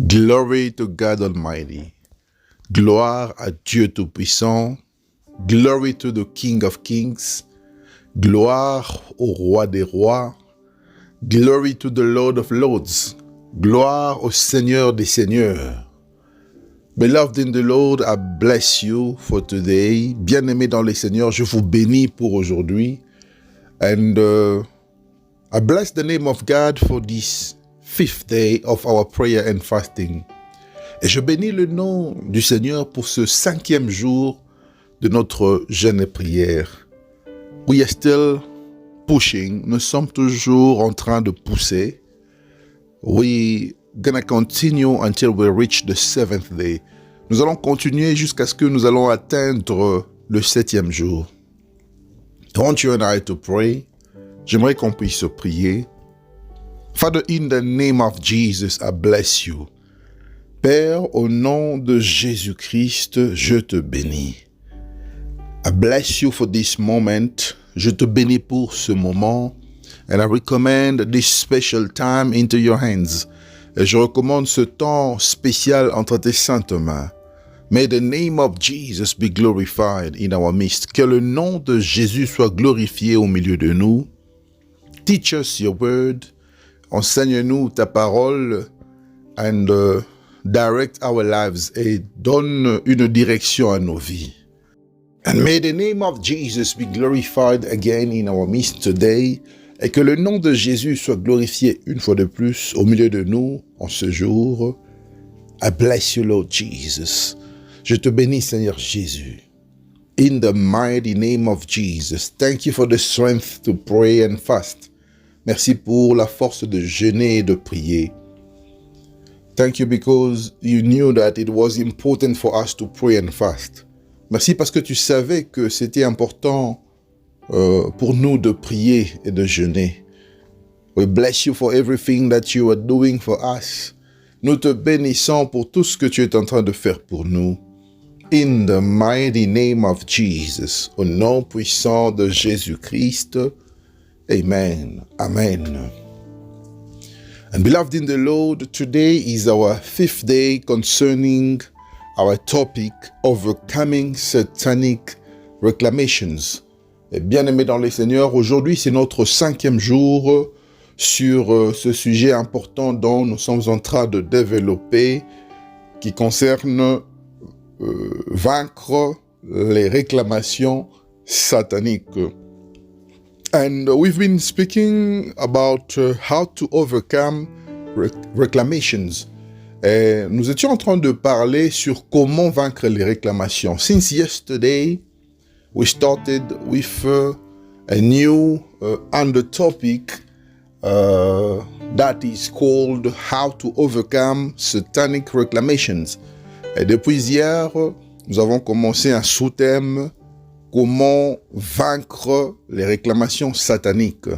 Glory to God Almighty. Gloire à Dieu Tout-Puissant. Glory to the King of Kings. Gloire au Roi des Rois. Glory to the Lord of Lords. Gloire au Seigneur des Seigneurs. Beloved in the Lord, I bless you for today. Bien-aimés dans le Seigneur, je vous bénis pour aujourd'hui. And I bless the name of God for this 5th day of our prayer and fasting. Et je bénis le nom du Seigneur pour ce 5e jour de notre jeûne et prière. We are still pushing. Nous sommes toujours en train de pousser. We gonna continue until we reach the 7th day. Nous allons continuer jusqu'à ce que nous allons atteindre le 7e jour. I want you and I to pray. J'aimerais qu'on puisse prier. Father, in the name of Jesus, I bless you. Père, au nom de Jésus-Christ, je te bénis. I bless you for this moment. Je te bénis pour ce moment. And I recommend this special time into your hands. Et je recommande ce temps spécial entre tes saintes mains. May the name of Jesus be glorified in our midst. Que le nom de Jésus soit glorifié au milieu de nous. Teach us your word. Enseigne-nous ta parole. And direct our lives. Et donne une direction à nos vies. And may the name of Jesus be glorified again in our midst today. Et que le nom de Jésus soit glorifié une fois de plus au milieu de nous en ce jour. I bless you, Lord Jesus. Je te bénis, Seigneur Jésus. In the mighty name of Jesus. Thank you for the strength to pray and fast. Merci pour la force de jeûner et de prier. Thank you because you knew that it was important for us to pray and fast. Merci parce que tu savais que c'était important pour nous de prier et de jeûner. We bless you for everything that you are doing for us. Nous te bénissons pour tout ce que tu es en train de faire pour nous. In the mighty name of Jesus, au nom puissant de Jésus-Christ. Amen. Amen. And beloved in the Lord, today is our 5th day concerning our topic, overcoming satanic reclamations. Et bien-aimés dans le Seigneur, aujourd'hui c'est notre 5e jour sur ce sujet important dont nous sommes en train de développer, qui concerne vaincre les réclamations sataniques. And we've been speaking about how to overcome reclamations. Et nous étions en train de parler sur comment vaincre les réclamations. Since yesterday, we started with a new under topic that is called How to Overcome Satanic Reclamations. Et depuis hier, nous avons commencé un sous-thème, comment vaincre les réclamations sataniques.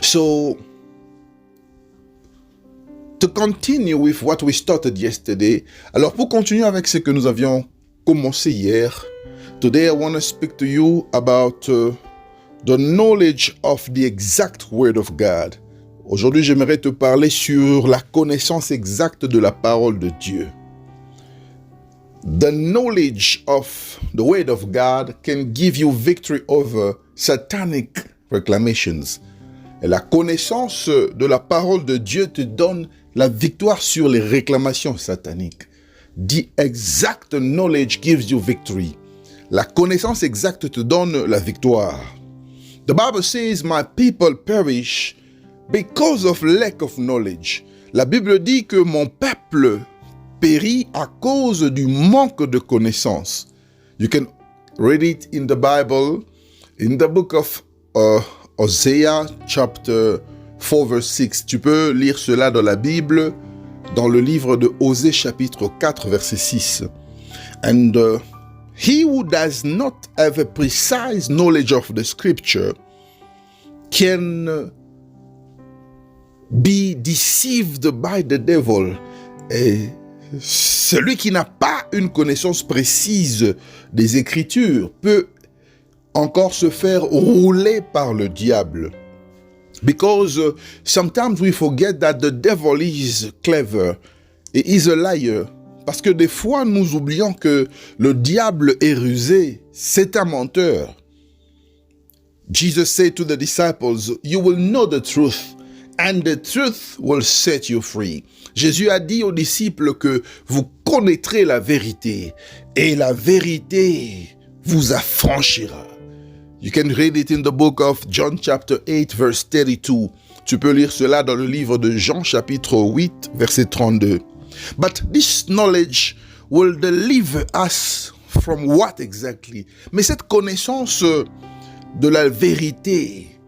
So, to continue with what we started yesterday, alors pour continuer avec ce que nous avions commencé hier, today I want to speak to you about the knowledge of the exact word of God. Aujourd'hui, j'aimerais te parler sur la connaissance exacte de la parole de Dieu. The knowledge of the word of God can give you victory over satanic reclamations. Et la connaissance de la parole de Dieu te donne la victoire sur les réclamations sataniques. The exact knowledge gives you victory. La connaissance exacte te donne la victoire. The Bible says, my people perish because of lack of knowledge. La Bible dit que mon peuple périt à cause du manque de connaissance. You can read it in the Bible, in the book of Hosea, chapter 4, verse 6. Tu peux lire cela dans la Bible, dans le livre de Osée, chapitre 4, verset 6. And he who does not have a precise knowledge of the scripture can be deceived by the devil. Et celui qui n'a pas une connaissance précise des Écritures peut encore se faire rouler par le diable. Because sometimes we forget that the devil is clever. He is a liar. Parce que des fois, nous oublions que le diable est rusé. C'est un menteur. Jesus said to the disciples, "You will know the truth, and the truth will set you free." Jésus a dit aux disciples que vous connaîtrez la vérité, et la vérité vous affranchira. You can read it in the book of John chapter 8 verse 32. Tu peux lire cela dans le livre de Jean chapitre 8 verset 32. But this knowledge will deliver us from what exactly? Mais cette connaissance de la vérité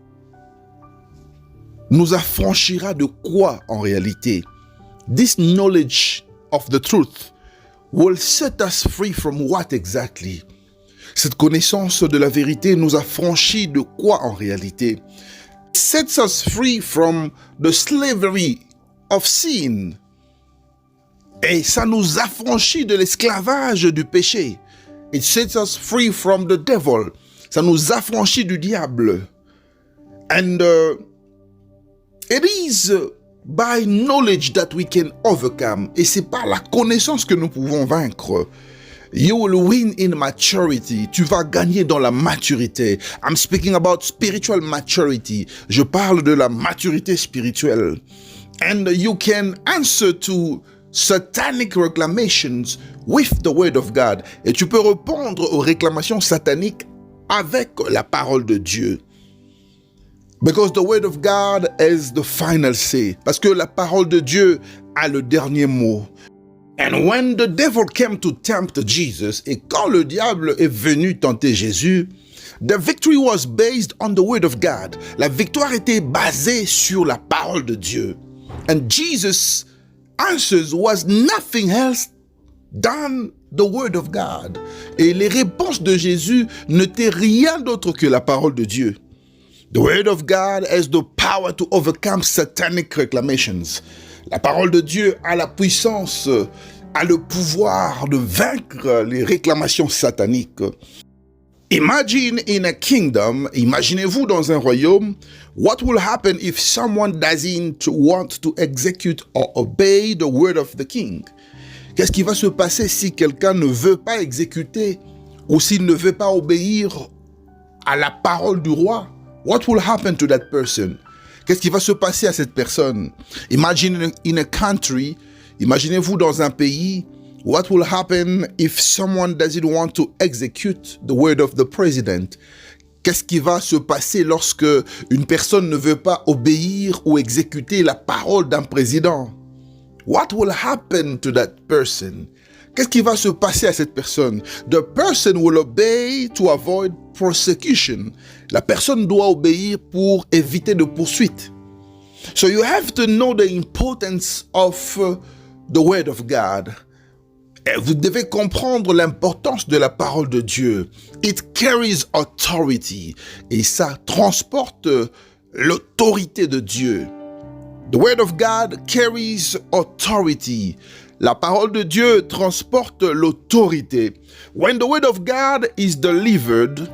nous affranchira de quoi en réalité? This knowledge of the truth will set us free from what exactly? Cette connaissance de la vérité nous affranchit de quoi en réalité? Sets us free from the slavery of sin. Et ça nous affranchit de l'esclavage du péché. It sets us free from the devil. Ça nous affranchit du diable. And it is by knowledge that we can overcome. Et c'est par la connaissance que nous pouvons vaincre. You will win in maturity. Tu vas gagner dans la maturité. I'm speaking about spiritual maturity. Je parle de la maturité spirituelle. And you can answer to satanic reclamations with the word of God. Et tu peux répondre aux réclamations sataniques avec la parole de Dieu. Because the word of God is the final say. Parce que la parole de Dieu a le dernier mot. And when the devil came to tempt Jesus, et quand le diable est venu tenter Jésus, the victory was based on the word of God. La victoire était basée sur la parole de Dieu. And Jesus' answers was nothing else than the word of God. Et les réponses de Jésus n'étaient rien d'autre que la parole de Dieu. The word of God has the power to overcome satanic reclamations. La parole de Dieu a la puissance, a le pouvoir de vaincre les réclamations sataniques. Imagine in a kingdom, imaginez-vous dans un royaume, what will happen if someone doesn't want to execute or obey the word of the king? Qu'est-ce qui va se passer si quelqu'un ne veut pas exécuter ou s'il ne veut pas obéir à la parole du roi? What will happen to that person? Qu'est-ce qui va se passer à cette personne? Imagine in a country, imaginez-vous dans un pays, what will happen if someone doesn't want to execute the word of the president? Qu'est-ce qui va se passer lorsque une personne ne veut pas obéir ou exécuter la parole d'un président? What will happen to that person? Qu'est-ce qui va se passer à cette personne? The person will obey to avoid prosecution. La personne doit obéir pour éviter de poursuite. So you have to know the importance of the word of God. Et vous devez comprendre l'importance de la parole de Dieu. It carries authority. Et ça transporte l'autorité de Dieu. The word of God carries authority. La parole de Dieu transporte l'autorité. When the word of God is delivered,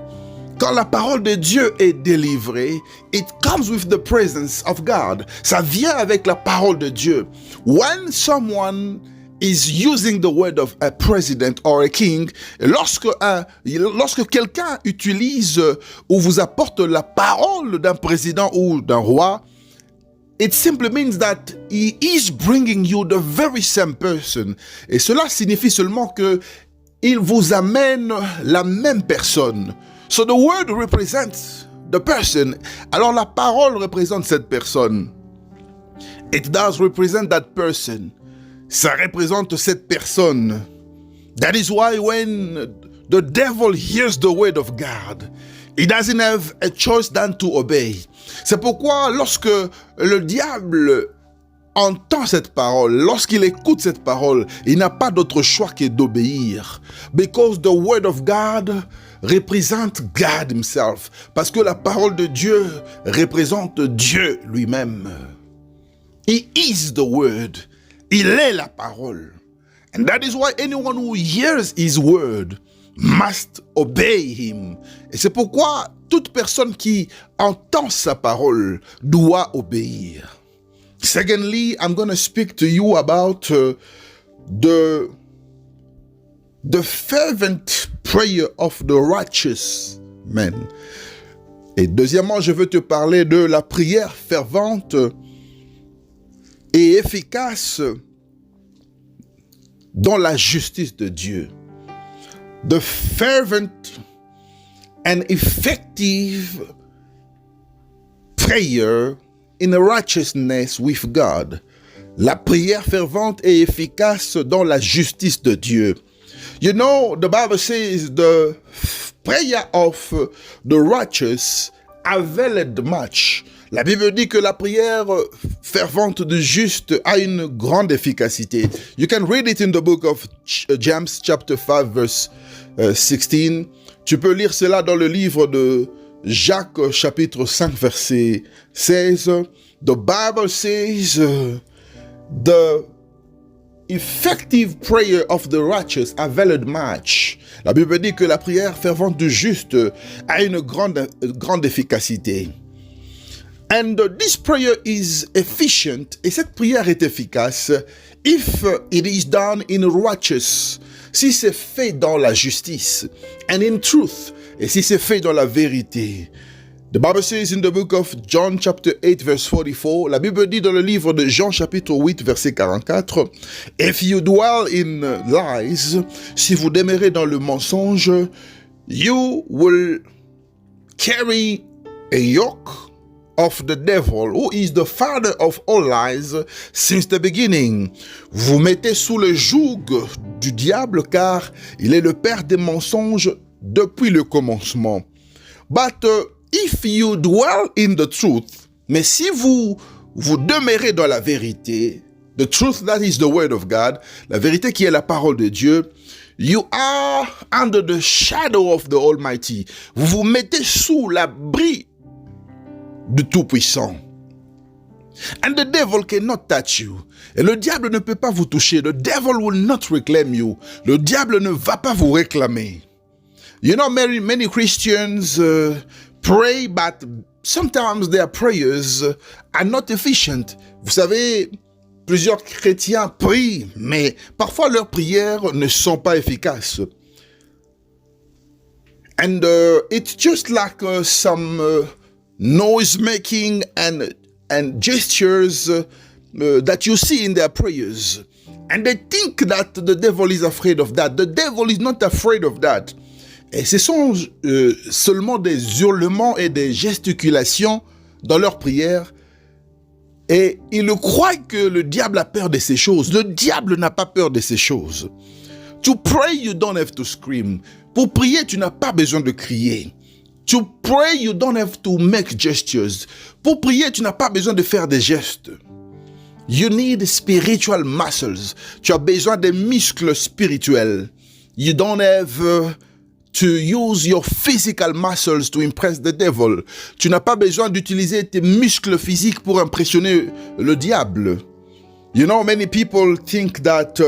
quand la parole de Dieu est délivrée, it comes with the presence of God. Ça vient avec la parole de Dieu. When someone is using the word of a president or a king, lorsque quelqu'un utilise ou vous apporte la parole d'un président ou d'un roi, it simply means that he is bringing you the very same person. Et cela signifie seulement que il vous amène la même personne. So the word represents the person. Alors la parole représente cette personne. It does represent that person. Ça représente cette personne. That is why when the devil hears the word of God, he doesn't have a choice than to obey. C'est pourquoi lorsque le diable entend cette parole, lorsqu'il écoute cette parole, il n'a pas d'autre choix que d'obéir. Because the word of God represent God himself. Parce que la parole de Dieu représente Dieu lui-même. He is the word. Il est la parole. And that is why anyone who hears his word must obey him. Et c'est pourquoi toute personne qui entend sa parole doit obéir. Secondly, I'm going to speak to you about the fervent prayer of the righteous man. Et deuxièmement, je veux te parler de la prière fervente et efficace dans la justice de Dieu. The fervent and effective prayer in righteousness with God. La prière fervente et efficace dans la justice de Dieu. You know, the Bible says the prayer of the righteous availed much. La Bible dit que la prière fervente du juste a une grande efficacité. You can read it in the book of James chapter 5 verse 16. Tu peux lire cela dans le livre de Jacques chapitre 5 verset 16. The Bible says the effective prayer of the righteous availed much. La Bible dit que la prière fervente du juste a une grande efficacité. And this prayer is efficient, et cette prière est efficace if it is done in righteous, si c'est fait dans la justice, and in truth, et si c'est fait dans la vérité. The Bible says in the book of John chapter 8 verse 44, la Bible dit dans le livre de Jean chapitre 8 verset 44, if you dwell in lies, si vous demeurez dans le mensonge, you will carry a yoke of the devil, who is the father of all lies since the beginning. Vous mettez sous le joug du diable, car il est le père des mensonges depuis le commencement. But if you dwell in the truth, mais si vous demeurez dans la vérité, the truth that is the word of God, la vérité qui est la parole de Dieu, you are under the shadow of the Almighty. Vous vous mettez sous l'abri du Tout-Puissant. And the devil cannot touch you. Et le diable ne peut pas vous toucher. The devil will not reclaim you. Le diable ne va pas vous réclamer. You know, many Christians pray, but sometimes their prayers are not efficient. Vous savez, plusieurs chrétiens prient, mais parfois leurs prières ne sont pas efficaces. And it's just like some noise making and gestures that you see in their prayers. And they think that the devil is afraid of that. The devil is not afraid of that. Et ce sont seulement des hurlements et des gesticulations dans leurs prières. Et ils croient que le diable a peur de ces choses. Le diable n'a pas peur de ces choses. To pray, you don't have to scream. Pour prier, tu n'as pas besoin de crier. To pray, you don't have to make gestures. Pour prier, tu n'as pas besoin de faire des gestes. You need spiritual muscles. Tu as besoin des muscles spirituels. You don't have to use your physical muscles to impress the devil. Tu n'as pas besoin d'utiliser tes muscles physiques pour impressionner le diable. You know, many people think that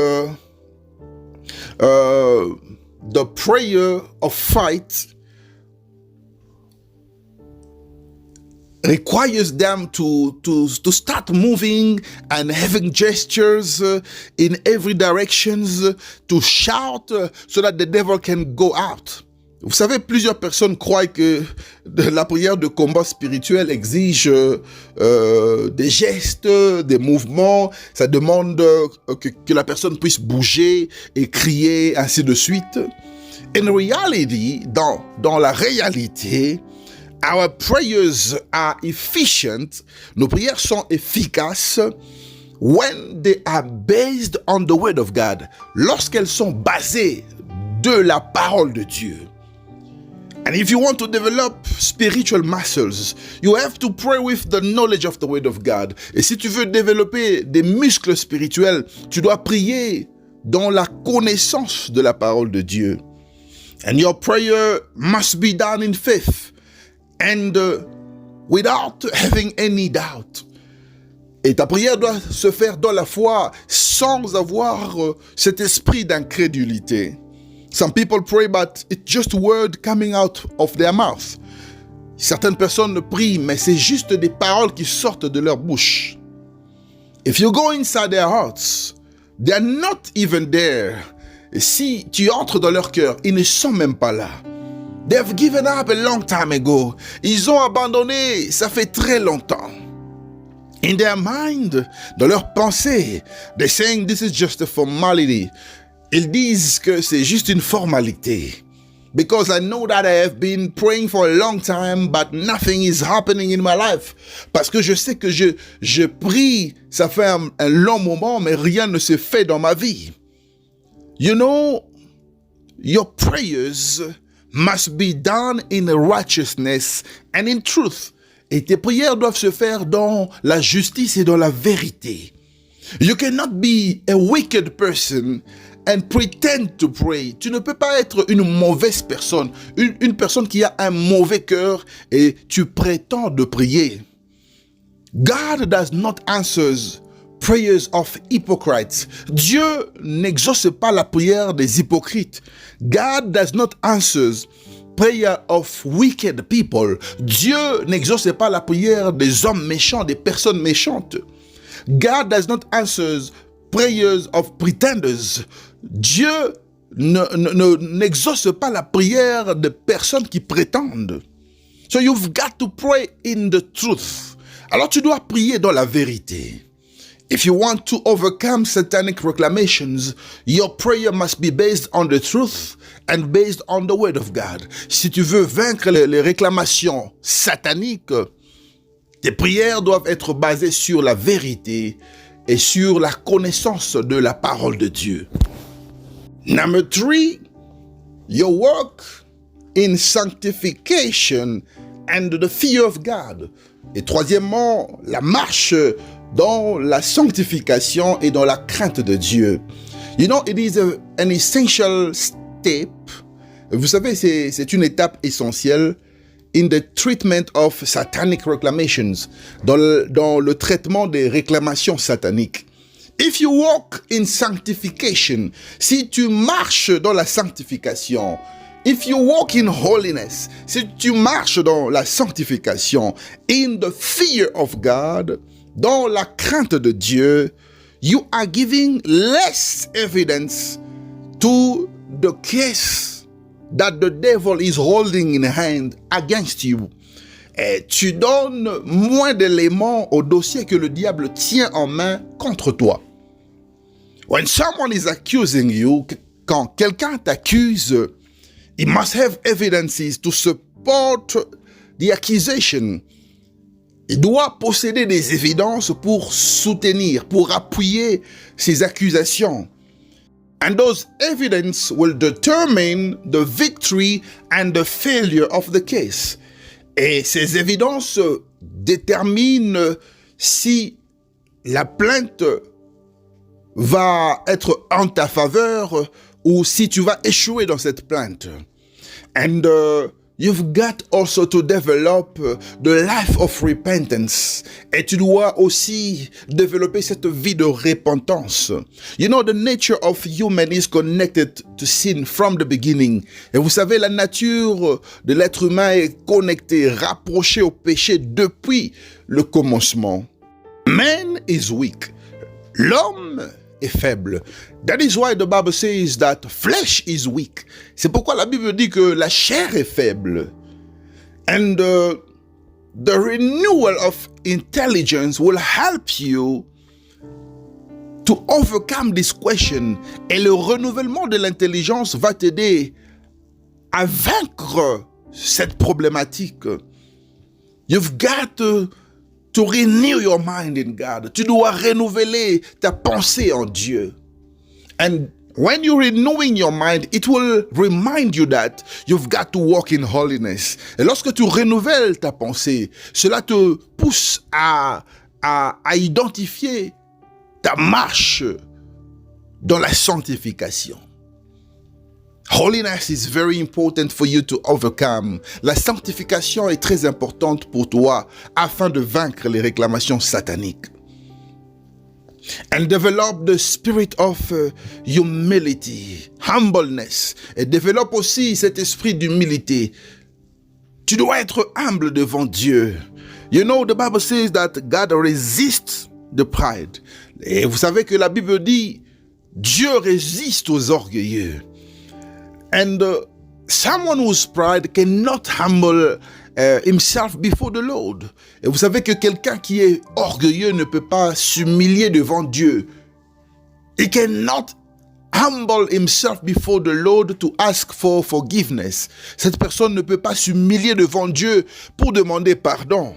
the prayer of fight requires them to start moving and having gestures in every direction, to shout so that the devil can go out. Vous savez, plusieurs personnes croient que la prière de combat spirituel exige des gestes, des mouvements. Ça demande que la personne puisse bouger et crier, ainsi de suite. In reality, dans la réalité, our prayers are efficient. Nos prières sont efficaces when they are based on the word of God. Lorsqu'elles sont basées de la parole de Dieu. And if you want to develop spiritual muscles, you have to pray with the knowledge of the word of God. Et si tu veux développer des muscles spirituels, tu dois prier dans la connaissance de la parole de Dieu. And your prayer must be done in faith. And without having any doubt. Et ta prière doit se faire dans la foi, sans avoir cet esprit d'incrédulité. Some people pray, but it's just word coming out of their mouth. Certaines personnes prient, mais c'est juste des paroles qui sortent de leur bouche. If you go inside their hearts, they are not even there. Et si tu entres dans leur cœur, ils ne sont même pas là. They've given up a long time ago. Ils ont abandonné, ça fait très longtemps. In their mind, dans leur pensée, they're saying this is just a formality. Ils disent que c'est juste une formalité. Because I know that I have been praying for a long time, but nothing is happening in my life. Parce que je sais que je prie, ça fait un long moment, mais rien ne se fait dans ma vie. You know, your prayers must be done in righteousness and in truth. Et tes prières doivent se faire dans la justice et dans la vérité. You cannot be a wicked person and pretend to pray. Tu ne peux pas être une mauvaise personne, une personne qui a un mauvais cœur et tu prétends de prier. God does not answer prayers of hypocrites. Dieu n'exauce pas la prière des hypocrites. God does not answer prayer of wicked people. Dieu n'exauce pas la prière des hommes méchants, des personnes méchantes. God does not answer prayers of pretenders. Dieu n'exauce pas la prière de personnes qui prétendent. So you've got to pray in the truth. Alors tu dois prier dans la vérité. If you want to overcome satanic reclamations, your prayer must be based on the truth and based on the word of God. Si tu veux vaincre les réclamations sataniques, tes prières doivent être basées sur la vérité et sur la connaissance de la parole de Dieu. Number 3, your work in sanctification and the fear of God. Et troisièmement, la marche dans la sanctification et dans la crainte de Dieu. You know, it is an essential step. Vous savez, c'est une étape essentielle in the treatment of satanic reclamations, dans le traitement des réclamations sataniques. If you walk in sanctification, si tu marches dans la sanctification, if you walk in holiness, si tu marches dans la sanctification, in the fear of God, dans la crainte de Dieu, you are giving less evidence to the case that the devil is holding in hand against you. Et tu donnes moins d'éléments au dossier que le diable tient en main contre toi. When someone is accusing you, quand quelqu'un t'accuse, he must have evidences to support the accusation. Il doit posséder des évidences pour soutenir, pour appuyer ses accusations. And those evidence will determine the victory and the failure of the case. Et ces évidences déterminent si la plainte va être en ta faveur ou si tu vas échouer dans cette plainte. And you've got also to develop the life of repentance. Et tu dois aussi développer cette vie de repentance. You know, the nature of human is connected to sin from the beginning. Et vous savez, la nature de l'être humain est connectée, rapprochée au péché depuis le commencement. Man is weak. L'homme est faible. That is why the Bible says that flesh is weak. C'est pourquoi la Bible dit que la chair est faible. And the renewal of intelligence will help you to overcome this question. Et le renouvellement de l'intelligence va t'aider à vaincre cette problématique. You've got to renew your mind in God. Tu dois renouveler ta pensée en Dieu. And when you're renewing your mind, it will remind you that you've got to walk in holiness. Et lorsque tu renouvelles ta pensée, cela te pousse à identifier ta marche dans la sanctification. Holiness is very important for you to overcome. La sanctification est très importante pour toi afin de vaincre les réclamations sataniques. And develop the spirit of humility, humbleness. Et développe aussi cet esprit d'humilité. Tu dois être humble devant Dieu. You know, the Bible says that God resists the pride. Et vous savez que la Bible dit, Dieu résiste aux orgueilleux. And someone whose pride cannot humble himself before the Lord. Et vous savez que quelqu'un qui est orgueilleux ne peut pas s'humilier devant Dieu. He cannot humble himself before the Lord to ask for forgiveness. Cette personne ne peut pas s'humilier devant Dieu pour demander pardon.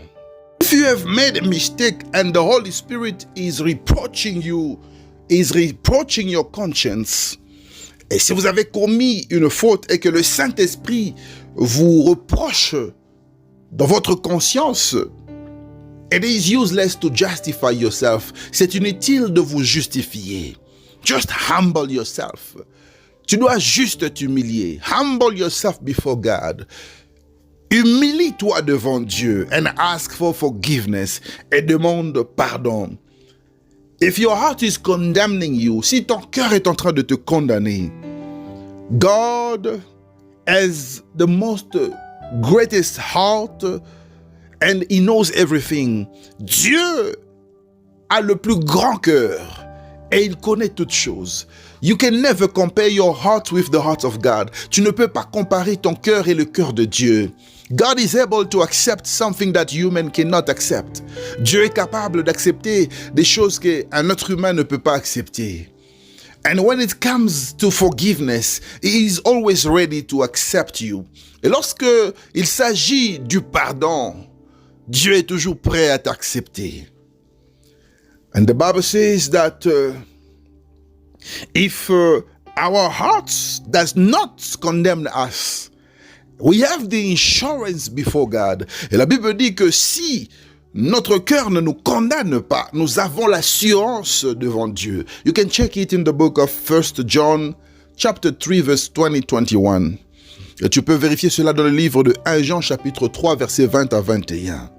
If you have made a mistake and the Holy Spirit is reproaching you, is reproaching your conscience, et si vous avez commis une faute et que le Saint-Esprit vous reproche dans votre conscience, it is useless to justify yourself. C'est inutile de vous justifier. Just humble yourself. Tu dois juste t'humilier. Humble yourself before God. Humilie-toi devant Dieu and ask for forgiveness et demande pardon. If your heart is condemning you, si ton cœur est en train de te condamner, God has the most greatest heart and He knows everything. Dieu a le plus grand cœur et il connaît toutes choses. You can never compare your heart with the heart of God. Tu ne peux pas comparer ton cœur et le cœur de Dieu. God is able to accept something that human cannot accept. Dieu est capable d'accepter des choses qu'un être humain ne peut pas accepter. And when it comes to forgiveness, He is always ready to accept you. Et lorsque il s'agit du pardon, Dieu est toujours prêt à t'accepter. And the Bible says that if our hearts does not condemn us, we have the insurance before God. Et la Bible dit que si notre cœur ne nous condamne pas, nous avons l'assurance devant Dieu. You can check it in the book of 1 John, chapter 3, verse 20-21. Et tu peux vérifier cela dans le livre de 1 Jean, chapitre 3, versets 20 à 21.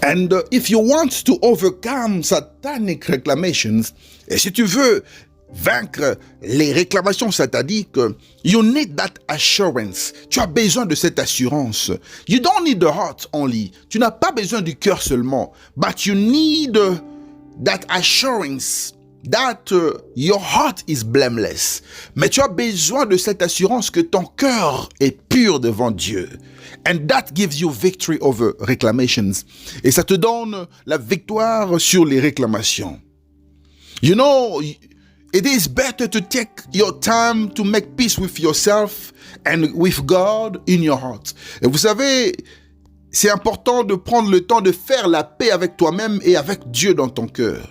And if you want to overcome satanic reclamations, et si tu veux vaincre les réclamations sataniques, you need that assurance. Tu as besoin de cette assurance. You don't need the heart only. Tu n'as pas besoin du cœur seulement, but you need that assurance that your heart is blameless. Mais tu as besoin de cette assurance que ton cœur est pur devant Dieu. And that gives you victory over reclamations. Et ça te donne la victoire sur les réclamations. You know, it is better to take your time to make peace with yourself and with God in your heart. Et vous savez, c'est important de prendre le temps de faire la paix avec toi-même et avec Dieu dans ton cœur.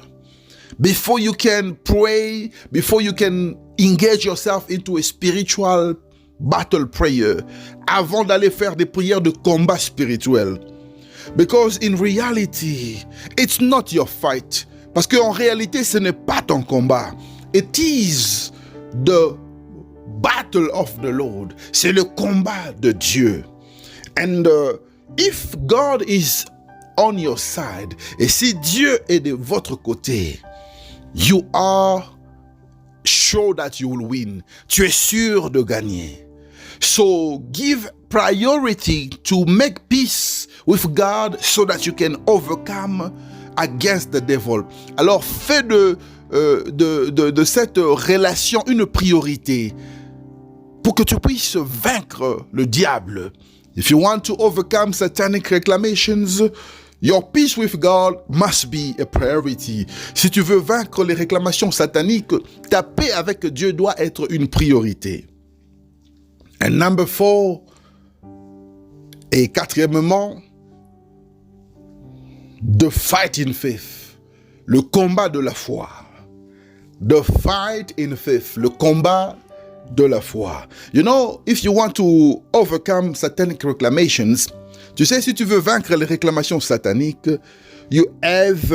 Before you can pray, before you can engage yourself into a spiritual battle prayer, avant d'aller faire des prières de combat spirituel. Because in reality, it's not your fight. Parce qu'en réalité, ce n'est pas ton combat. It is the battle of the Lord. C'est le combat de Dieu. And if God is on your side, et si Dieu est de votre côté, you are sure that you will win. Tu es sûr de gagner. So give priority to make peace with God so that you can overcome against the devil. Alors fais de cette relation une priorité pour que tu puisses vaincre le diable. If you want to overcome satanic reclamations, your peace with God must be a priority. Si tu veux vaincre les réclamations sataniques, ta paix avec Dieu doit être une priorité. And number 4, et quatrièmement, the fight in faith, le combat de la foi. The fight in faith, le combat de la foi. You know, if you want to overcome satanic reclamations, tu sais, si tu veux vaincre les réclamations sataniques, you have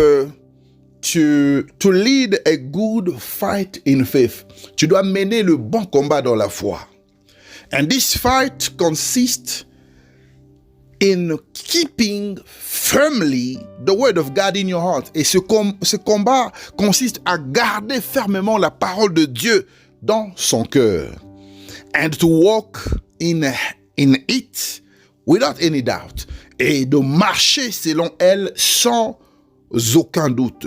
to lead a good fight in faith. Tu dois mener le bon combat dans la foi. And this fight consists in keeping firmly the word of God in your heart. Et ce combat consiste à garder fermement la parole de Dieu dans son cœur. And to walk in it without any doubt. Et de marcher selon elle sans aucun doute.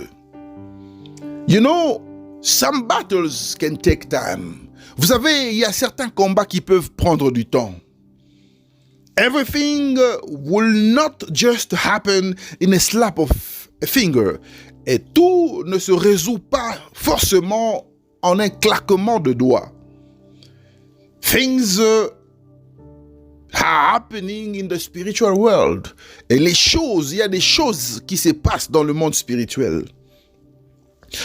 You know, some battles can take time. Vous savez, il y a certains combats qui peuvent prendre du temps. Everything will not just happen in a slap of a finger. Et tout ne se résout pas forcément en un claquement de doigts. Things are happening in the spiritual world. Et il y a des choses qui se passent dans le monde spirituel.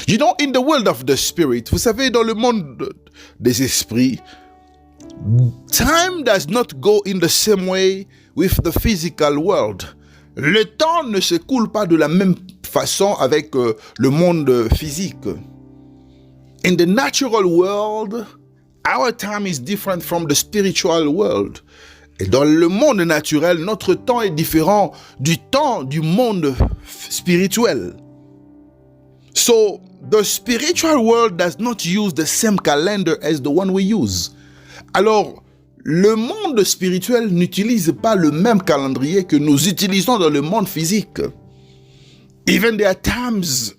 You know, in the world of the spirit, vous savez, dans le monde des esprits, time does not go in the same way with the physical world. Le temps ne s'écoule pas de la même façon avec le monde physique. In the natural world, our time is different from the spiritual world. Et dans le monde naturel, notre temps est différent du temps du monde spirituel. So, the spiritual world does not use the same calendar as the one we use. Alors, le monde spirituel n'utilise pas le même calendrier que nous utilisons dans le monde physique. Even their times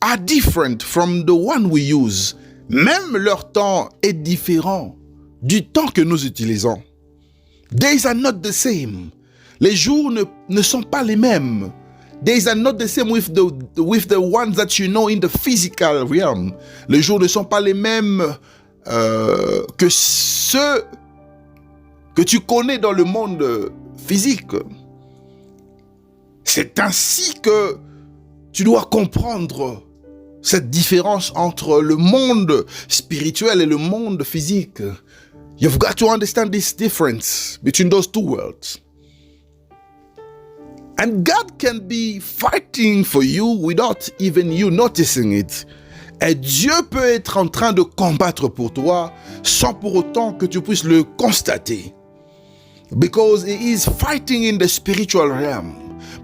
are different from the one we use. Même leur temps est différent du temps que nous utilisons. Days are not the same. Les jours ne sont pas les mêmes. Days are not the same with the ones that you know in the physical realm. Les jours ne sont pas les mêmes que ceux que tu connais dans le monde physique. C'est ainsi que tu dois comprendre cette différence entre le monde spirituel et le monde physique. You've got to understand this difference between those two worlds. And God can be fighting for you without even you noticing it. Et Dieu peut être en train de combattre pour toi sans pour autant que tu puisses le constater. Because he is fighting in the spiritual realm.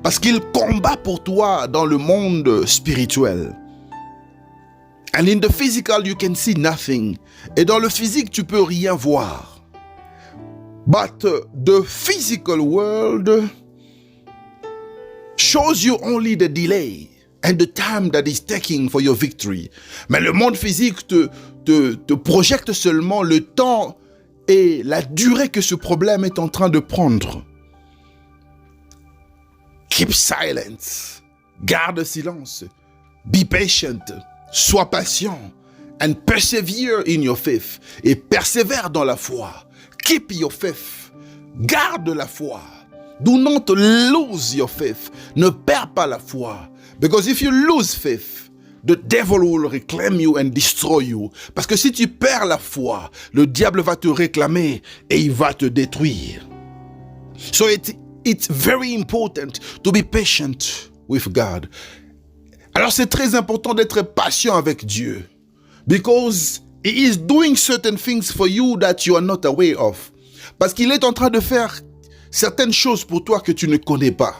Parce qu'il combat pour toi dans le monde spirituel. And in the physical, you can see nothing. Et dans le physique, tu peux rien voir. But the physical world shows you only the delay and the time that is taking for your victory. Mais le monde physique te projette seulement le temps et la durée que ce problème est en train de prendre. Keep silence. Garde silence. Be patient. Sois patient. And persevere in your faith. Et persévère dans la foi. Keep your faith. Garde la foi. Do not lose your faith. Ne perds pas la foi. Because if you lose faith, the devil will reclaim you and destroy you. Parce que si tu perds la foi, le diable va te réclamer et il va te détruire. So it's very important to be patient with God. Alors c'est très important d'être patient avec Dieu. Because he is doing certain things for you that you are not aware of. Parce qu'il est en train de faire certaines choses pour toi que tu ne connais pas.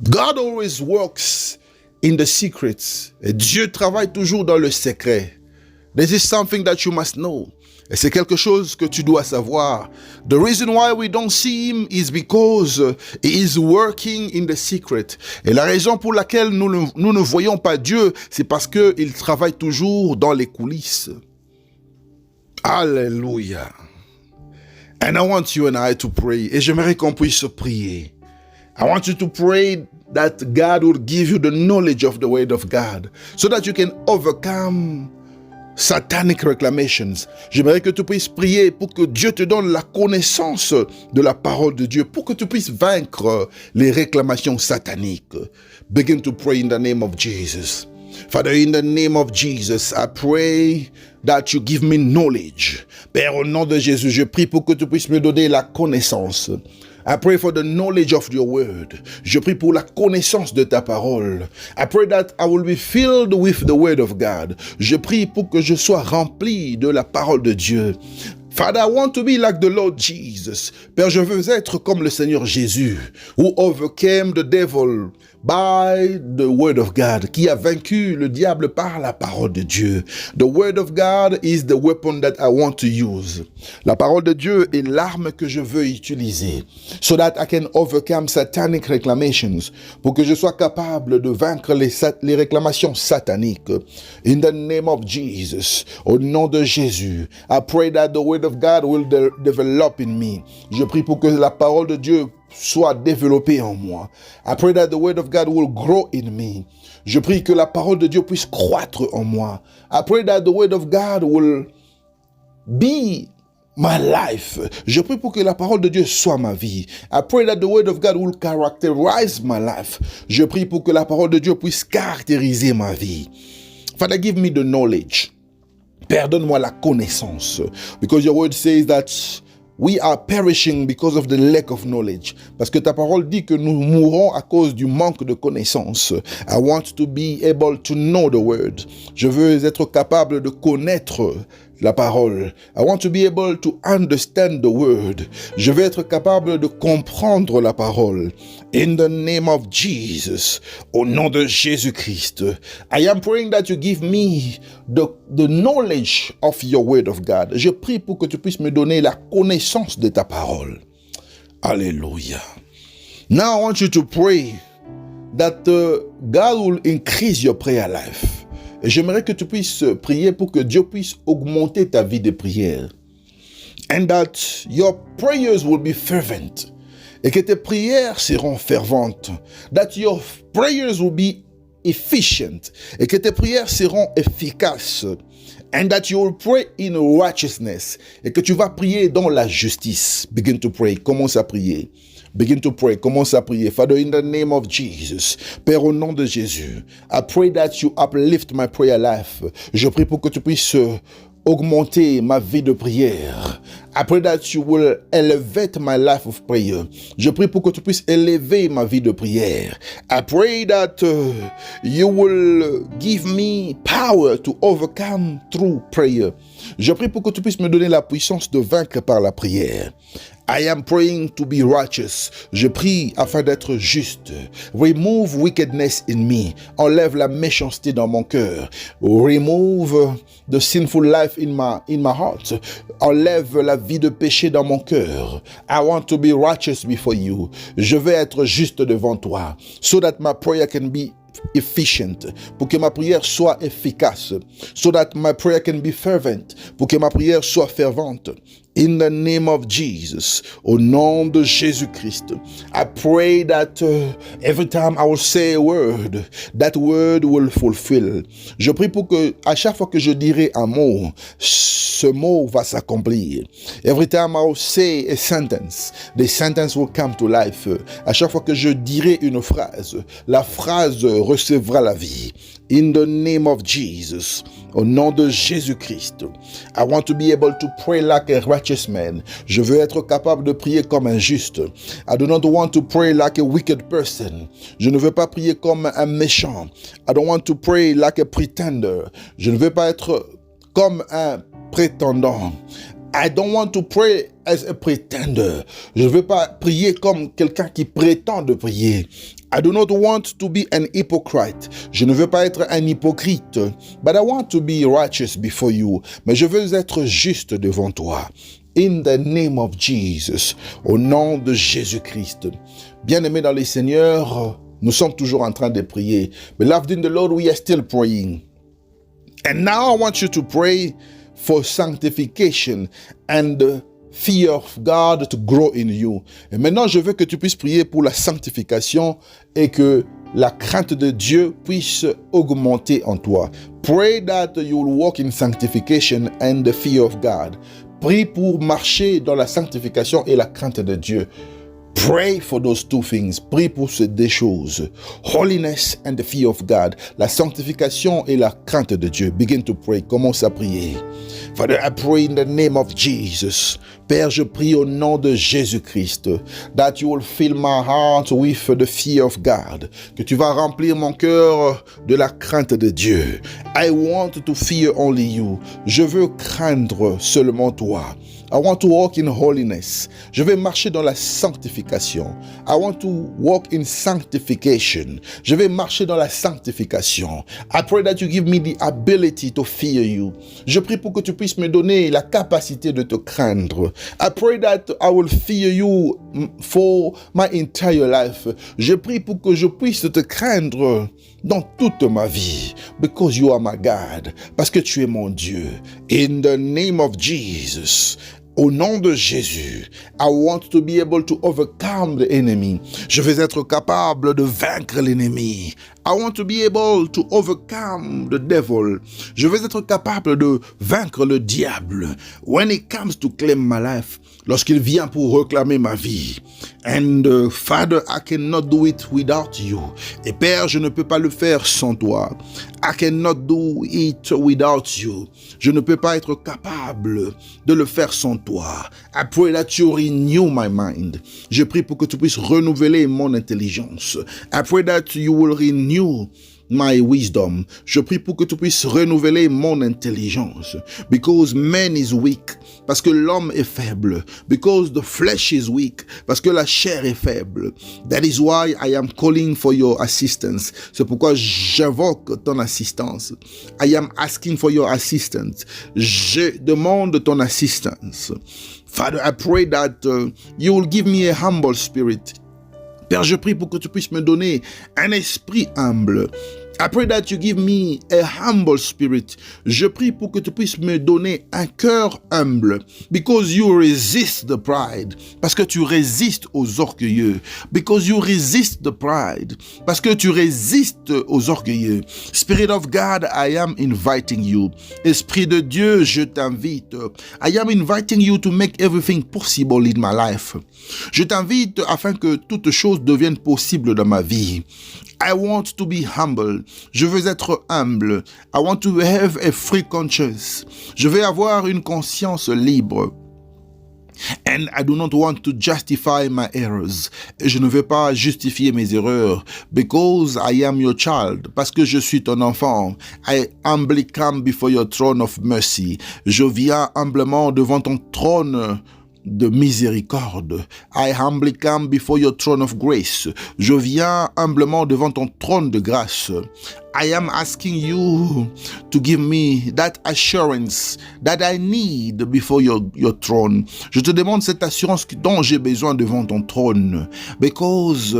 God always works in the secrets. Et Dieu travaille toujours dans le secret. This is something that you must know. Et c'est quelque chose que tu dois savoir. The reason why we don't see him is because he is working in the secret. Et la raison pour laquelle nous ne voyons pas Dieu, c'est parce qu'il travaille toujours dans les coulisses. Alléluia. And I want you and I to pray. Et j'aimerais qu'on puisse prier. I want you to pray that God will give you the knowledge of the word of God so that you can overcome satanic reclamations. J'aimerais que tu puisses prier pour que Dieu te donne la connaissance de la parole de Dieu, pour que tu puisses vaincre les réclamations sataniques. Begin to pray in the name of Jesus. Father, in the name of Jesus, I pray that you give me knowledge. Père, au nom de Jésus, je prie pour que tu puisses me donner la connaissance. I pray for the knowledge of your word. Je prie pour la connaissance de ta parole. I pray that I will be filled with the word of God. Je prie pour que je sois rempli de la parole de Dieu. Father, I want to be like the Lord Jesus. Père, je veux être comme le Seigneur Jésus, who overcame the devil by the word of God, qui a vaincu le diable par la parole de Dieu. The word of God is the weapon that I want to use. La parole de Dieu est l'arme que je veux utiliser, so that I can overcome satanic reclamations, pour que je sois capable de vaincre les réclamations sataniques. In the name of Jesus, au nom de Jésus, I pray that the word of God will develop in me. Je prie pour que la parole de Dieu soit développée en moi. I pray that the word of God will grow in me. Je prie que la parole de Dieu puisse croître en moi. I pray that the word of God will be my life. Je prie pour que la parole de Dieu soit ma vie. I pray that the word of God will characterize my life. Je prie pour que la parole de Dieu puisse caractériser ma vie. Father, give me the knowledge. Père, donne-moi la connaissance. Because your word says that we are perishing because of the lack of knowledge. Parce que ta parole dit que nous mourrons à cause du manque de connaissance. I want to be able to know the word. Je veux être capable de connaître la parole. I want to be able to understand the word. Je veux être capable de comprendre la parole. In the name of Jesus, au nom de Jésus-Christ, I am praying that you give me the knowledge of your word of God. Je prie pour que tu puisses me donner la connaissance de ta parole. Alléluia. Now I want you to pray that God will increase your prayer life. Et j'aimerais que tu puisses prier pour que Dieu puisse augmenter ta vie de prière. And that your prayers will be fervent. Et que tes prières seront ferventes. That your prayers will be efficient. Et que tes prières seront efficaces. And that you will pray in righteousness. Et que tu vas prier dans la justice. Begin to pray. Commence à prier. Begin to pray. Commence à prier. Father, in the name of Jesus. Père, au nom de Jésus. I pray that you uplift my prayer life. Je prie pour que tu puisses augmenter ma vie de prière. I pray that you will elevate my life of prayer. Je prie pour que tu puisses élever ma vie de prière. I pray that you will give me power to overcome through prayer. Je prie pour que tu puisses me donner la puissance de vaincre par la prière. I am praying to be righteous. Je prie afin d'être juste. Remove wickedness in me. Enlève la méchanceté dans mon cœur. Remove the sinful life in my heart. Enlève la vie de péché dans mon cœur. I want to be righteous before you. Je veux être juste devant toi. So that my prayer can be efficient, pour que ma prière soit efficace, so that my prayer can be fervent, pour que ma prière soit fervente. In the name of Jesus, au nom de Jésus-Christ, I pray that every time I will say a word, that word will fulfill. Je prie pour que à chaque fois que je dirai un mot, ce mot va s'accomplir. Every time I will say a sentence, the sentence will come to life. À chaque fois que je dirai une phrase, la phrase recevra la vie. In the name of Jesus, au nom de Jésus-Christ, I want to be able to pray like a righteous man. Je veux être capable de prier comme un juste. I do not want to pray like a wicked person. Je ne veux pas prier comme un méchant. I don't want to pray like a pretender. Je ne veux pas être comme un prétendant. I don't want to pray as a pretender. Je ne veux pas prier comme quelqu'un qui prétend de prier. I do not want to be an hypocrite. Je ne veux pas être un hypocrite. But I want to be righteous before you. Mais je veux être juste devant toi. In the name of Jesus. Au nom de Jésus-Christ. Bien-aimés dans les Seigneurs, nous sommes toujours en train de prier. Beloved in the Lord, we are still praying. And now I want you to pray for sanctification and the fear of God to grow in you. Et maintenant, je veux que tu puisses prier pour la sanctification et que la crainte de Dieu puisse augmenter en toi. Pray that you will walk in sanctification and the fear of God. Prie pour marcher dans la sanctification et la crainte de Dieu. Pray for those two things. Prie pour ces deux choses. Holiness and the fear of God. La sanctification et la crainte de Dieu. Begin to pray. Commence à prier. Father, I pray in the name of Jesus. Père, je prie au nom de Jésus-Christ that you will fill my heart with the fear of God. Que tu vas remplir mon cœur de la crainte de Dieu. I want to fear only you. Je veux craindre seulement toi. I want to walk in holiness. Je vais marcher dans la sanctification. I want to walk in sanctification. Je vais marcher dans la sanctification. I pray that you give me the ability to fear you. Je prie pour que tu puisses me donner la capacité de te craindre. I pray that I will fear you for my entire life. Je prie pour que je puisse te craindre dans toute ma vie. Because you are my God. Parce que tu es mon Dieu. In the name of Jesus. Au nom de Jésus, I want to be able to overcome the enemy. Je vais être capable de vaincre l'ennemi. I want to be able to overcome the devil. Je vais être capable de vaincre le diable. When it comes to claim my life, lorsqu'il vient pour réclamer ma vie. And Father, I cannot do it without you. Et Père, je ne peux pas le faire sans toi. I cannot do it without you. Je ne peux pas être capable de le faire sans toi. I pray that you renew my mind. Je prie pour que tu puisses renouveler mon intelligence. I pray that you will renew my wisdom. Je prie pour que tu puisses renouveler mon intelligence. Because man is weak. Parce que l'homme est faible. Because the flesh is weak. Parce que la chair est faible. That is why I am calling for your assistance. C'est pourquoi j'invoque ton assistance. I am asking for your assistance. Je demande ton assistance. Father, I pray that you will give me a humble spirit. Père, je prie pour que tu puisses me donner un esprit humble. I pray that you give me a humble spirit. Je prie pour que tu puisses me donner un cœur humble. Because you resist the pride. Parce que tu résistes aux orgueilleux. Because you resist the pride. Parce que tu résistes aux orgueilleux. Spirit of God, I am inviting you. Esprit de Dieu, je t'invite. I am inviting you to make everything possible in my life. Je t'invite afin que toutes choses deviennent possibles dans ma vie. I want to be humble. Je veux être humble. I want to have a free conscience. Je veux avoir une conscience libre. And I do not want to justify my errors. Et je ne veux pas justifier mes erreurs. Because I am your child. Parce que je suis ton enfant. I humbly come before your throne of mercy. Je viens humblement devant ton trône de miséricorde. I humbly come before your throne of grace. Je viens humblement devant ton trône de grâce. I am asking you to give me that assurance that I need before your throne. Je te demande cette assurance dont j'ai besoin devant ton trône. Because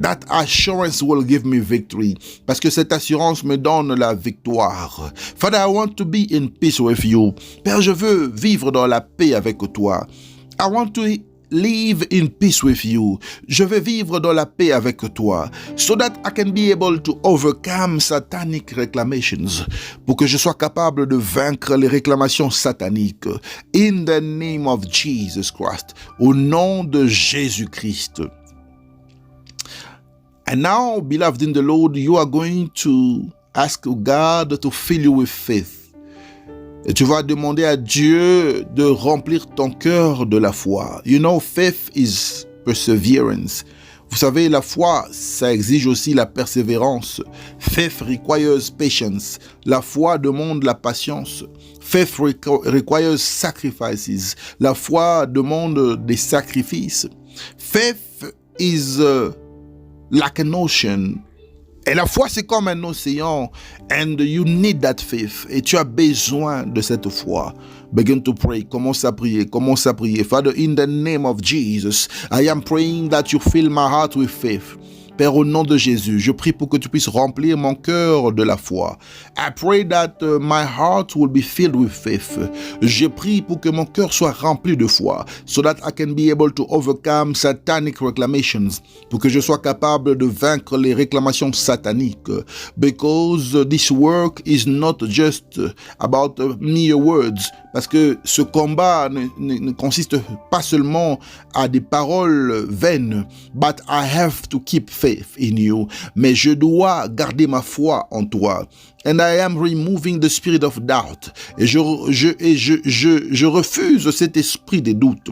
that assurance will give me victory. Parce que cette assurance me donne la victoire. Father, I want to be in peace with you. Père, je veux vivre dans la paix avec toi. I want to live in peace with you. Je veux vivre dans la paix avec toi. So that I can be able to overcome satanic reclamations. Pour que je sois capable de vaincre les réclamations sataniques. In the name of Jesus Christ. Au nom de Jésus-Christ. And now, beloved in the Lord, you are going to ask God to fill you with faith. Et tu vas demander à Dieu de remplir ton cœur de la foi. You know, faith is perseverance. Vous savez, la foi, ça exige aussi la persévérance. Faith requires patience. La foi demande la patience. Faith requires sacrifices. La foi demande des sacrifices. Faith is like an ocean. Et la foi, c'est comme un océan. And you need that faith. Et tu as besoin de cette foi. Begin to pray. Commence à prier. Commence à prier. Father, in the name of Jesus, I am praying that you fill my heart with faith. Père, au nom de Jésus, je prie pour que tu puisses remplir mon cœur de la foi. I pray that my heart will be filled with faith. Je prie pour que mon cœur soit rempli de foi, so that I can be able to overcome satanic reclamations, pour que je sois capable de vaincre les réclamations sataniques. Because this work is not just about mere words. Parce que ce combat ne consiste pas seulement à des paroles vaines. But I have to keep faith in you. Mais je dois garder ma foi en toi. And I am removing the spirit of doubt. Et je refuse cet esprit de doute.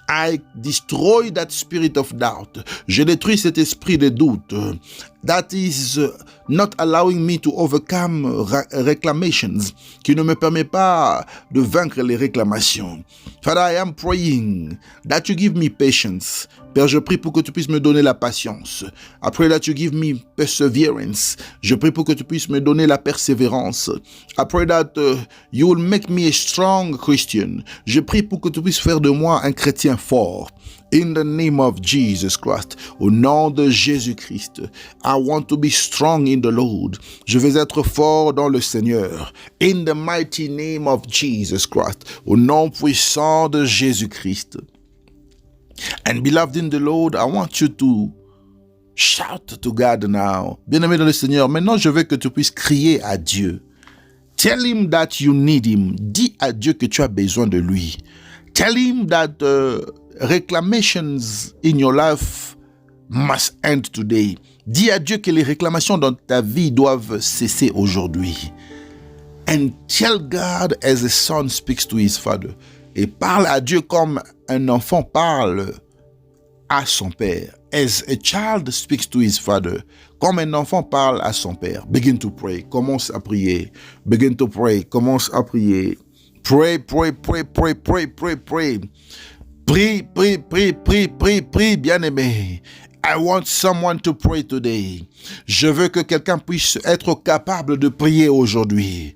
I destroy that spirit of doubt. Je détruis cet esprit de doute. That is not allowing me to overcome reclamations, qui ne me permet pas de vaincre les réclamations. Father, I am praying that you give me patience. Père, je prie pour que tu puisses me donner la patience. I pray that you give me perseverance. Je prie pour que tu puisses me donner la persévérance. I pray that you will make me a strong Christian. Je prie pour que tu puisses faire de moi un chrétien fort. In the name of Jesus Christ, au nom de Jésus-Christ, I want to be strong in the Lord. Je vais être fort dans le Seigneur. In the mighty name of Jesus Christ, au nom puissant de Jésus-Christ. And beloved in the Lord, I want you to shout to God now. Bien-aimé dans le Seigneur, maintenant je veux que tu puisses crier à Dieu. Tell him that you need him. Dis à Dieu que tu as besoin de lui. Tell him that reclamations in your life must end today. Dis à Dieu que les réclamations dans ta vie doivent cesser aujourd'hui. And tell God as a son speaks to his father. Et parle à Dieu comme un enfant parle à son père. As a child speaks to his father. Comme un enfant parle à son père. Begin to pray. Commence à prier. Begin to pray. Commence à prier. Pray, pray, pray, pray, pray, pray, pray. Prie, prie, prie, prie, prie, prie, bien-aimé. I want someone to pray today. Je veux que quelqu'un puisse être capable de prier aujourd'hui.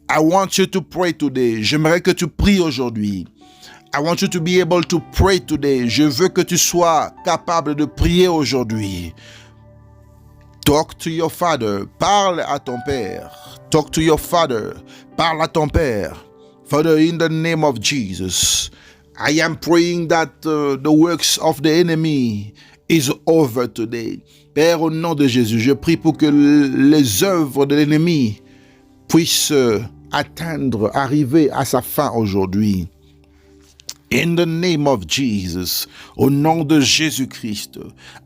I want you to pray today. J'aimerais que tu pries aujourd'hui. I want you to be able to pray today. Je veux que tu sois capable de prier aujourd'hui. Talk to your father. Parle à ton père. Talk to your father. Parle à ton père. Father, in the name of Jesus, I am praying that the works of the enemy is over today. Père, au nom de Jésus, je prie pour que les œuvres de l'ennemi puissent arriver à sa fin aujourd'hui. In the name of Jesus, au nom de Jésus-Christ,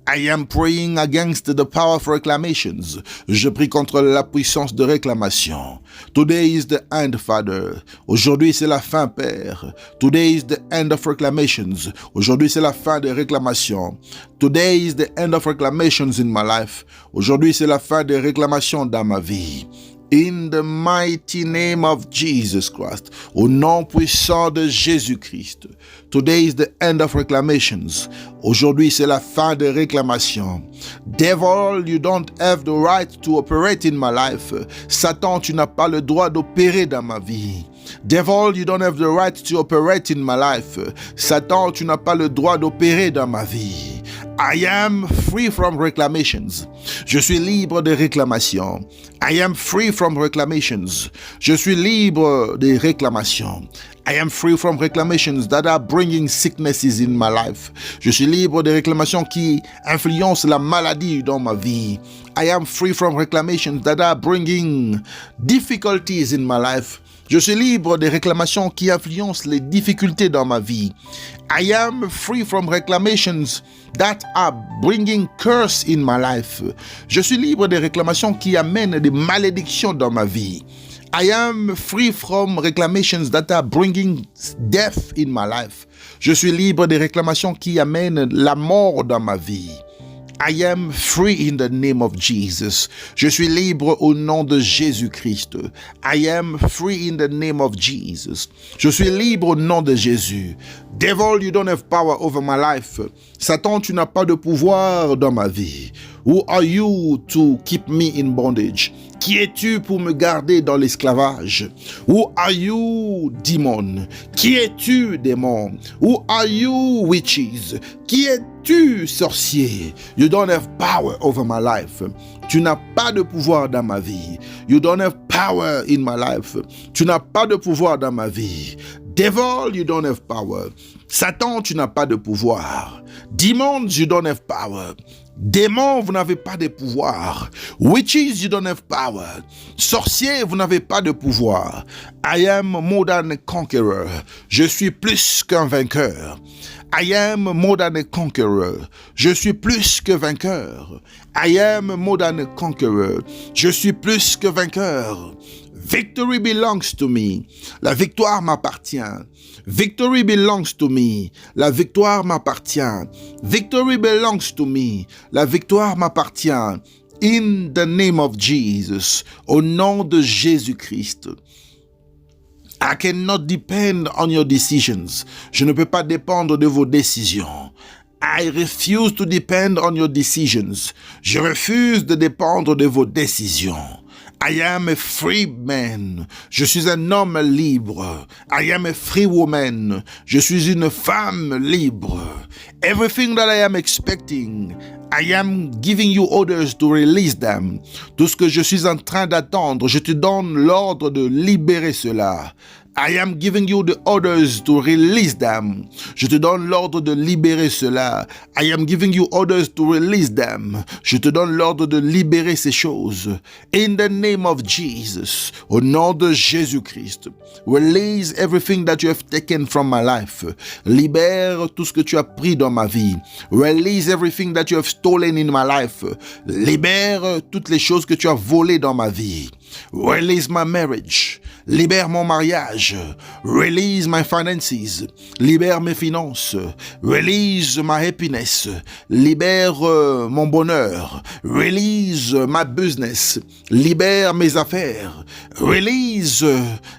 I am praying against the power of reclamations. Je prie contre la puissance de réclamation. Today is the end, Father. Aujourd'hui, c'est la fin, Père. Today is the end of reclamations. Aujourd'hui, c'est la fin des réclamations. Today is the end of reclamations in my life. Aujourd'hui, c'est la fin des réclamations dans ma vie. In the mighty name of Jesus Christ, au nom puissant de Jésus-Christ. Today is the end of reclamations. Aujourd'hui, c'est la fin des réclamations. Devil, you don't have the right to operate in my life. Satan, tu n'as pas le droit d'opérer dans ma vie. Devil, you don't have the right to operate in my life. Satan, tu n'as pas le droit d'opérer dans ma vie. I am free from reclamations. Je suis libre des réclamations. I am free from reclamations. Je suis libre des réclamations. I am free from reclamations that are bringing sicknesses in my life. Je suis libre des réclamations qui influencent la maladie dans ma vie. I am free from reclamations that are bringing difficulties in my life. Je suis libre des réclamations qui influencent les difficultés dans ma vie. I am free from reclamations that are bringing curse in my life. Je suis libre des réclamations qui amènent des malédictions dans ma vie. I am free from reclamations that are bringing death in my life. Je suis libre des réclamations qui amènent la mort dans ma vie. I am free in the name of Jesus. Je suis libre au nom de Jésus-Christ. I am free in the name of Jesus. Je suis libre au nom de Jésus. Devil, you don't have power over my life. Satan, tu n'as pas de pouvoir dans ma vie. Who are you to keep me in bondage? Qui es-tu pour me garder dans l'esclavage? Who are you, demon? Qui es-tu, démon? Who are you, witches? Qui es-tu, sorcier? You don't have power over my life. Tu n'as pas de pouvoir dans ma vie. You don't have power in my life. Tu n'as pas de pouvoir dans ma vie. Devil, you don't have power. Satan, tu n'as pas de pouvoir. Demons, you don't have power. Démons, vous n'avez pas de pouvoir. Witches, you don't have power. Sorciers, vous n'avez pas de pouvoir. I am more than a conqueror. Je suis plus qu'un vainqueur. I am more than a conqueror. Je suis plus que vainqueur. I am more than a conqueror. Je suis plus que vainqueur. Victory belongs to me. La victoire m'appartient. Victory belongs to me. La victoire m'appartient. Victory belongs to me. La victoire m'appartient. In the name of Jesus. Au nom de Jésus-Christ. I cannot depend on your decisions. Je ne peux pas dépendre de vos décisions. I refuse to depend on your decisions. Je refuse de dépendre de vos décisions. I am a free man. Je suis un homme libre. I am a free woman. Je suis une femme libre. Everything that I am expecting, I am giving you orders to release them. Tout ce que je suis en train d'attendre, je te donne l'ordre de libérer cela. I am giving you the orders to release them. Je te donne l'ordre de libérer cela. I am giving you orders to release them. Je te donne l'ordre de libérer ces choses. In the name of Jesus, au nom de Jésus-Christ, release everything that you have taken from my life. Libère tout ce que tu as pris dans ma vie. Release everything that you have stolen in my life. Libère toutes les choses que tu as volées dans ma vie. Release my marriage. Libère mon mariage. Release my finances. Libère mes finances. Release my happiness. Libère mon bonheur. Release my business. Libère mes affaires. Release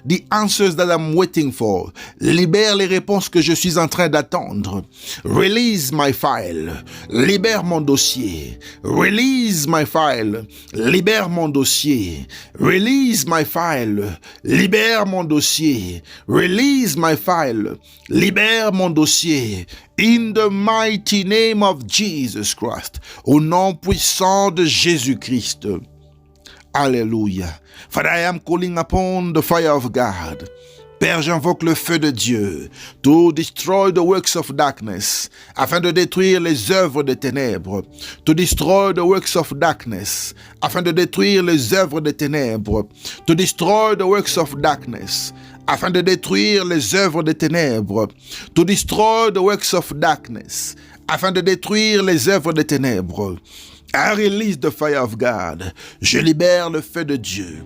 the answers that I'm waiting for. Libère les réponses que je suis en train d'attendre. Release my file. Libère mon dossier. Release my file. Libère mon dossier. Release my file. Libère mon dossier. Release my file. Libère mon dossier. In the mighty name of Jesus Christ. Au nom puissant de Jésus-Christ. Alléluia. Father, I am calling upon the fire of God. Père, j'invoque le feu de Dieu to destroy the works of darkness, afin de détruire les œuvres des ténèbres. To destroy the works of darkness, afin de détruire les œuvres des ténèbres. To destroy the works of darkness, afin de détruire les œuvres des ténèbres. To destroy the works of darkness, afin de détruire les œuvres des ténèbres. I release the fire of God. Je libère le feu de Dieu.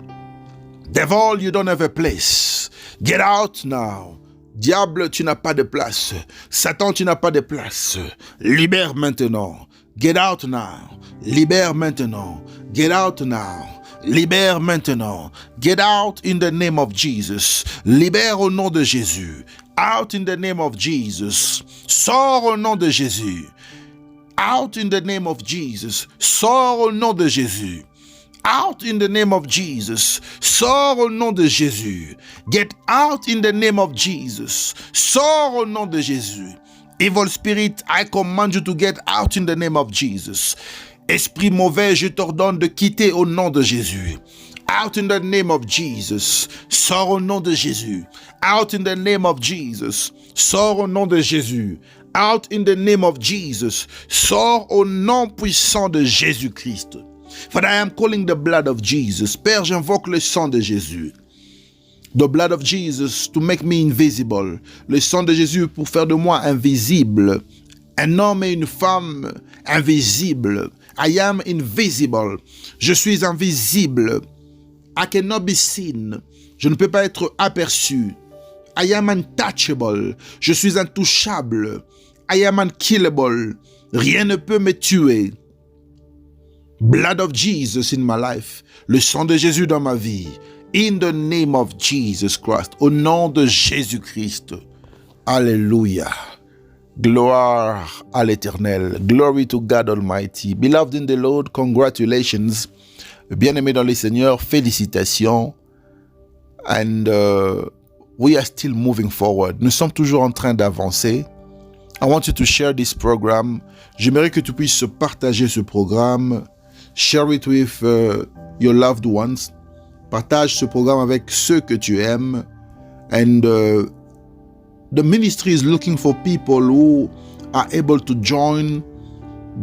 Devil, you don't have a place. Get out now. Diable, tu n'as pas de place. Satan, tu n'as pas de place. Libère maintenant. Get out now. Libère maintenant. Get out now. Libère maintenant. Get out in the name of Jesus. Libère au nom de Jésus. Out in the name of Jesus. Sors au nom de Jésus. Out in the name of Jesus. Sors au nom de Jésus. Out in the name of Jesus. Sors au nom de Jésus. Get out in the name of Jesus. Sors au nom de Jésus. Evil spirit, I command you to get out in the name of Jesus. Esprit mauvais, je t'ordonne de quitter au nom de Jésus. Out in the name of Jesus. Sors au nom de Jésus. Out in the name of Jesus. Sors au nom de Jésus. Out in the name of Jesus. Sors au nom puissant de Jésus-Christ. Father, I am calling the blood of Jesus. Père, j'invoque le sang de Jésus. The blood of Jesus to make me invisible. Le sang de Jésus pour faire de moi invisible. Un homme et une femme invisible. I am invisible. Je suis invisible. I cannot be seen. Je ne peux pas être aperçu. I am untouchable. Je suis intouchable. I am unkillable. Rien ne peut me tuer. Blood of Jesus in my life. Le sang de Jésus dans ma vie. In the name of Jesus Christ. Au nom de Jésus-Christ. Alléluia. Gloire à l'Éternel. Glory to God Almighty. Beloved in the Lord, congratulations. Bien-aimés dans le Seigneur, félicitations. And we are still moving forward. Nous sommes toujours en train d'avancer. I want you to share this program. J'aimerais que tu puisses partager ce programme. Share it with your loved ones. Partage ce programme avec ceux que tu aimes. And the ministry is looking for people who are able to join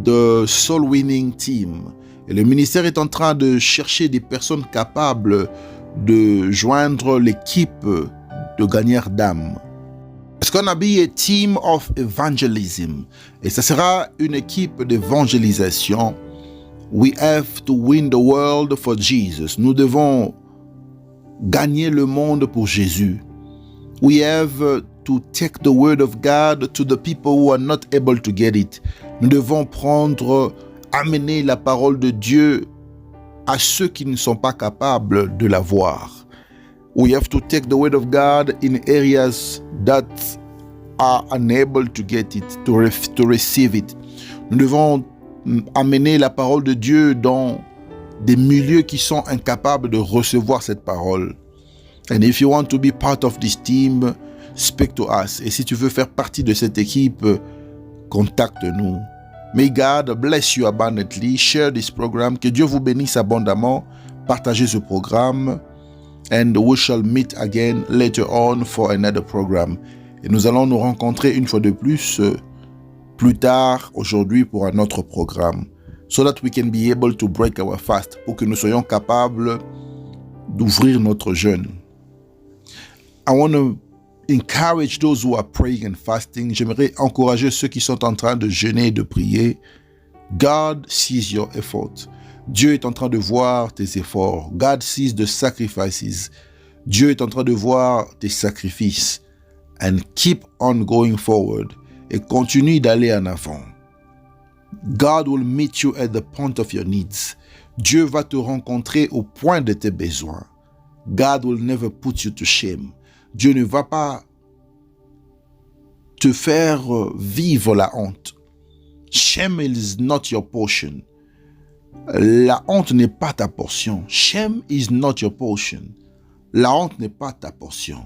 the soul winning team. Et le ministère est en train de chercher des personnes capables de joindre l'équipe de gagneurs d'âmes. It's gonna be a team of evangelism. Et ça sera une équipe d'évangélisation. We have to win the world for Jesus. Nous devons gagner le monde pour Jésus. We have to take the word of God to the people who are not able to get it. Nous devons amener la parole de Dieu à ceux qui ne sont pas capables de la voir. We have to take the word of God in areas that are unable to get it, to receive it. Nous devons amener la parole de Dieu dans des milieux qui sont incapables de recevoir cette parole. And if you want to be part of this team, speak to us. Et si tu veux faire partie de cette équipe, contacte-nous. May God bless you abundantly. Share this program. Que Dieu vous bénisse abondamment. Partagez ce programme. And we shall meet again later on for another program. Et nous allons nous rencontrer une fois de plus tard aujourd'hui pour un autre programme. So that we can be able to break our fast. Pour que nous soyons capables d'ouvrir notre jeûne. I want to encourage those who are praying and fasting. J'aimerais encourager ceux qui sont en train de jeûner et de prier. God sees your effort. Dieu est en train de voir tes efforts. God sees the sacrifices. Dieu est en train de voir tes sacrifices. And keep on going forward. Et continue d'aller en avant. God will meet you at the point of your needs. Dieu va te rencontrer au point de tes besoins. God will never put you to shame. Dieu ne va pas te faire vivre la honte. Shame is not your portion. La honte n'est pas ta portion. Shame is not your portion. La honte n'est pas ta portion.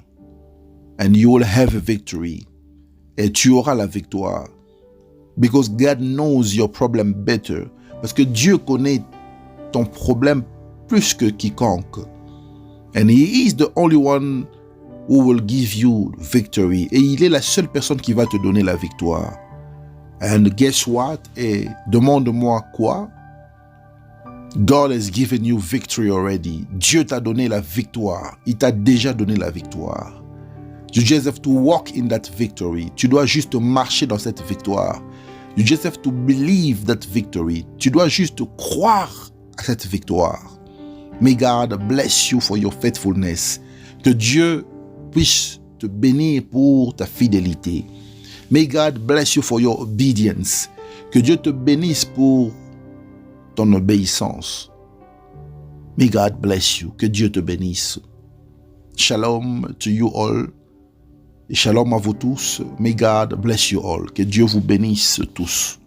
And you will have a victory. Et tu auras la victoire. Because God knows your problem better. Parce que Dieu connaît ton problème plus que quiconque. And He is the only one who will give you victory. Et il est la seule personne qui va te donner la victoire. And guess what? Et demande-moi quoi? God has given you victory already. Dieu t'a donné la victoire. Il t'a déjà donné la victoire. You just have to walk in that victory. Tu dois juste marcher dans cette victoire. You just have to believe that victory. Tu dois juste croire à cette victoire. May God bless you for your faithfulness. Que Dieu puisse te bénir pour ta fidélité. May God bless you for your obedience. Que Dieu te bénisse pour ton obéissance. May God bless you. Que Dieu te bénisse. Shalom to you all. Et shalom à vous tous. May God bless you all. Que Dieu vous bénisse tous.